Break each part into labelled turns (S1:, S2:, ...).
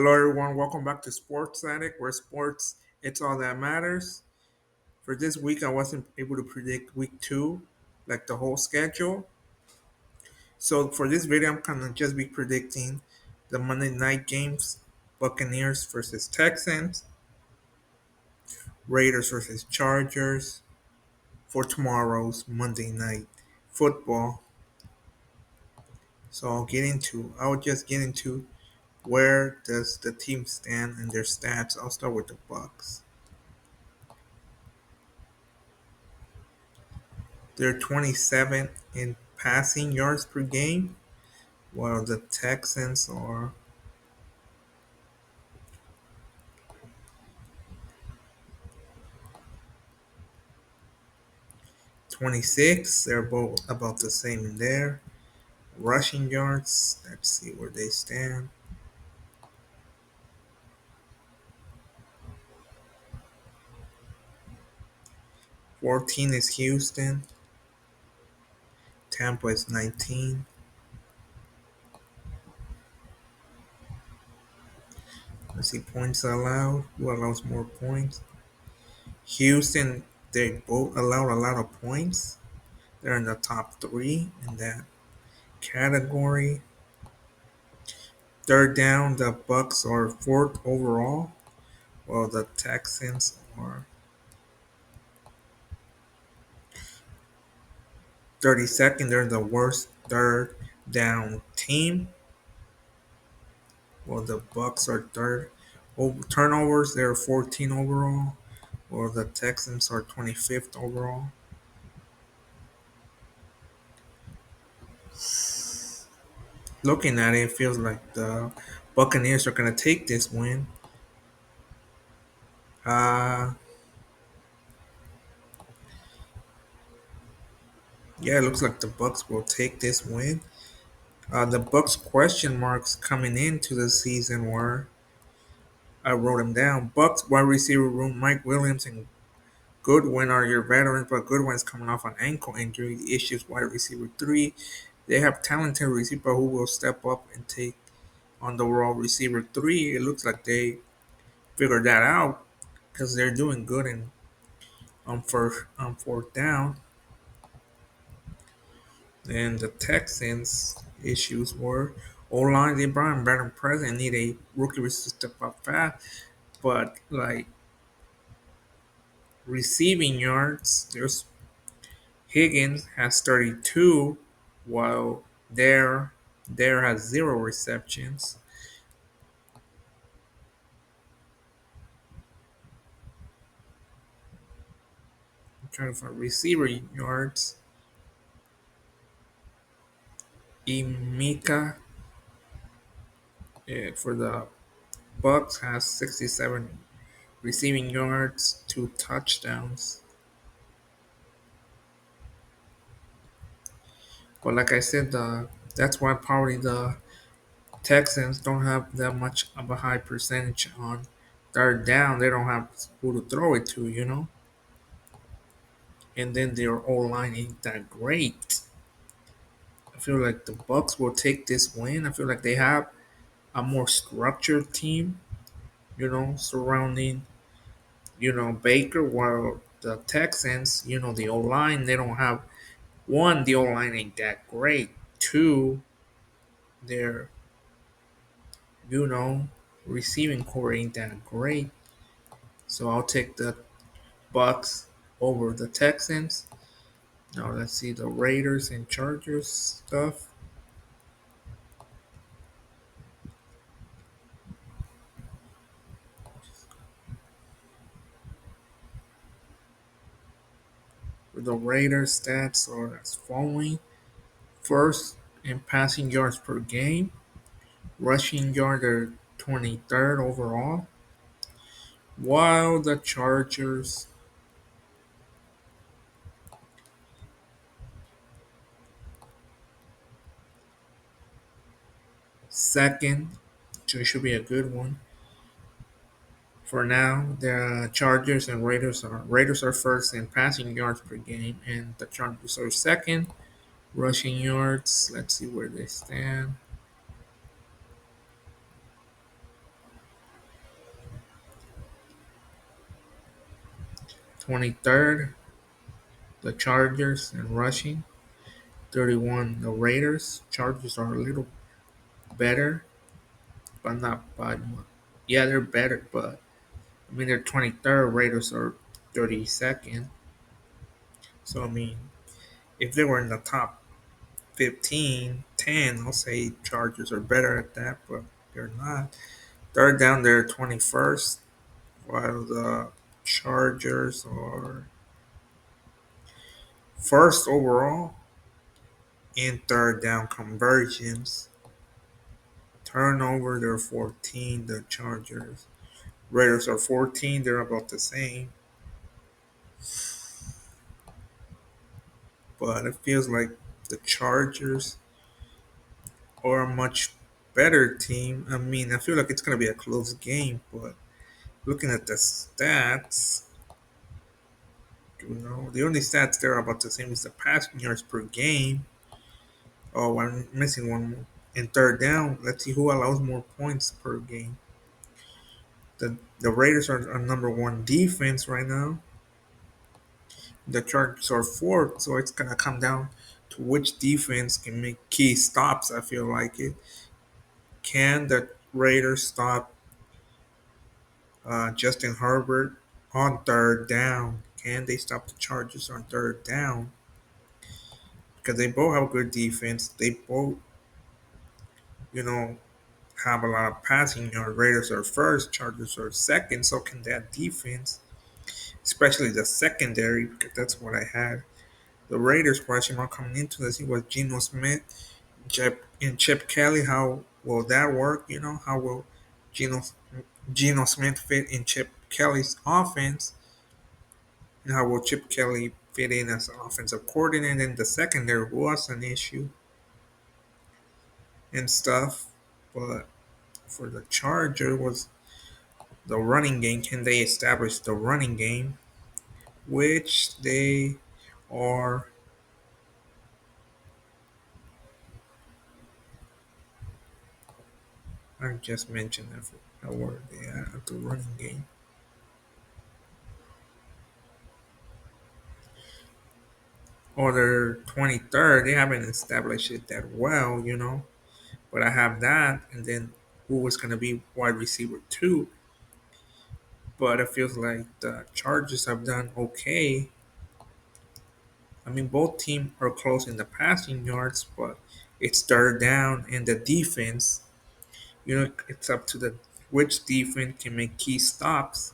S1: Hello, everyone. Welcome back to Sports Addict, where sports it's all that matters. For this week, I wasn't able to predict week two, like the whole schedule. So for this video, I'm kind of just be predicting the Monday night games: Buccaneers versus Texans, Raiders versus Chargers for tomorrow's Monday night football. So I'll just get into where does the team stand in their stats. I'll start with the Bucs. They're 27th in passing yards per game, while the Texans are 26. They're both about the same in there. Rushing yards, let's see where they stand. 14 is Houston. Tampa is 19. Let's see points allowed. Who allows more points? Houston, they both allowed a lot of points. They're in the top three in that category. Third down, the Bucs are fourth overall, while the Texans are 32nd. They're the worst third down team. While the Bucs are third. Turnovers, they're 14 overall. While the Texans are 25th overall. Looking at it, it feels like the Buccaneers are going to take this win. Uh, yeah, it looks like the Bucs will take this win. The Bucs question marks coming into the season were I wrote them down. Bucs wide receiver room: Mike Williams and Goodwin are your veterans, but Goodwin's coming off an ankle injury. The issues wide receiver three. They have talented receiver who will step up and take on the role receiver three. It looks like they figured that out because they're doing good in first on fourth down. And the Texans issues were O line. They brought in Brandon President, need a rookie to step up fast, but like receiving yards, there's Higgins has 32, while there has zero receptions. I'm trying to find receiver yards. Emeka for the Bucks has 67 receiving yards, two touchdowns. But like I said, that's why probably the Texans don't have that much of a high percentage on third down. They don't have who to throw it to. And then their O line ain't that great. I feel like the Bucks will take this win. I feel like they have a more structured team, surrounding, Baker, while the Texans, the O line, they don't have one, the O line ain't that great. Two, their, you know, receiving core ain't that great. So I'll take the Bucks over the Texans. Now let's see the Raiders and Chargers stuff. The Raiders stats are as following. First in passing yards per game, rushing yards are 23rd overall, while the Chargers second, so it should be a good one. For now, the Chargers and Raiders are first in passing yards per game, and the Chargers are second. Rushing yards, let's see where they stand. 23rd, the Chargers in rushing. 31, the Raiders. Chargers are a little better, but not by much. Yeah, they're better, but I mean they're 23rd. Raiders are 32nd. So I mean, if they were in the top 15, 10, I'll say Chargers are better at that, but they're not. Third down, they're 21st, while the Chargers are first overall in third down conversions. Turnover, they're 14, the Chargers. Raiders are 14, they're about the same. But it feels like the Chargers are a much better team. I mean, I feel like it's going to be a close game, but looking at the stats, the only stats there are about the same as the passing yards per game. Oh, I'm missing one more. In third down, let's see who allows more points per game. The Raiders are number one defense right now. The Chargers are fourth, so it's gonna come down to which defense can make key stops. I feel like it. Can the Raiders stop Justin Herbert on third down? Can they stop the Chargers on third down? Because they both have good defense. They both, you know, have a lot of passing yards. Raiders are first, Chargers are second. So can that defense, especially the secondary, because that's what I had. The Raiders question mark coming into this was Geno Smith, Chip Kelly. How will that work? How will Geno Geno Smith fit in Chip Kelly's offense? And how will Chip Kelly fit in as an offensive coordinator? And the secondary was an issue and stuff. But for the Charger was the running game. Can they establish the running game? Which they are. I just mentioned that. How were they at the running game? Or they're 23rd. They haven't established it that well. But I have that, and then who was going to be wide receiver two? But it feels like the Chargers have done okay. I mean, both teams are close in the passing yards, but it's third down, and the defense. It's up to the which defense can make key stops.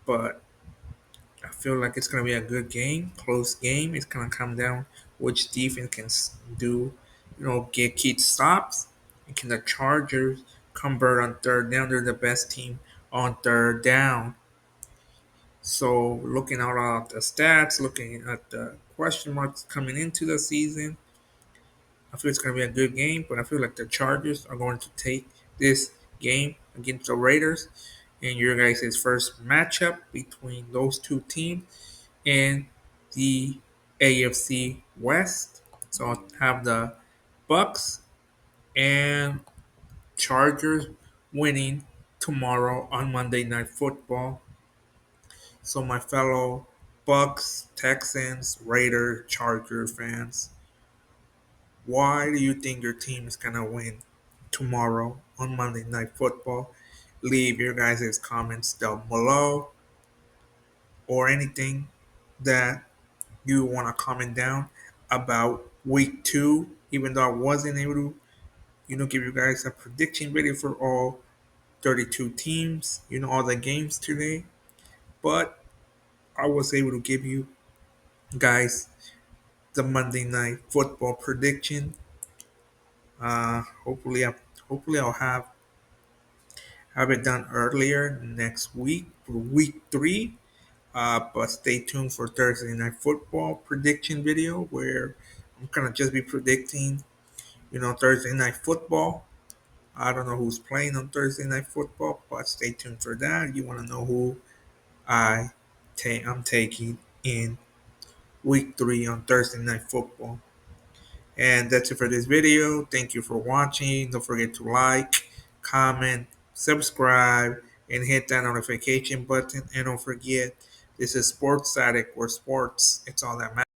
S1: But I feel like it's gonna be a good game, close game. It's gonna come down which defense can do, get key stops. And can the Chargers convert on third down? They're the best team on third down. So looking at the stats, looking at the question marks coming into the season, I feel it's going to be a good game, but I feel like the Chargers are going to take this game against the Raiders. And your guys' first matchup between those two teams in the AFC West. So I'll have the Bucs and Chargers winning tomorrow on Monday Night Football. So my fellow Bucs, Texans, Raiders, Charger fans, why do you think your team is gonna win tomorrow on Monday Night Football? Leave your guys' comments down below or anything that you want to comment down about week two. Even though I wasn't able to, give you guys a prediction video for all 32 teams, all the games today. But I was able to give you guys the Monday Night Football prediction. Hopefully I'll have it done earlier next week for week three. But stay tuned for Thursday Night Football prediction video where I'm gonna just be predicting, Thursday Night Football. I don't know who's playing on Thursday Night Football, but stay tuned for that. You want to know who I'm taking in week three on Thursday Night Football. And that's it for this video. Thank you for watching. Don't forget to like, comment, subscribe, and hit that notification button. And don't forget This is Sports Addict, where sports, it's all that matters.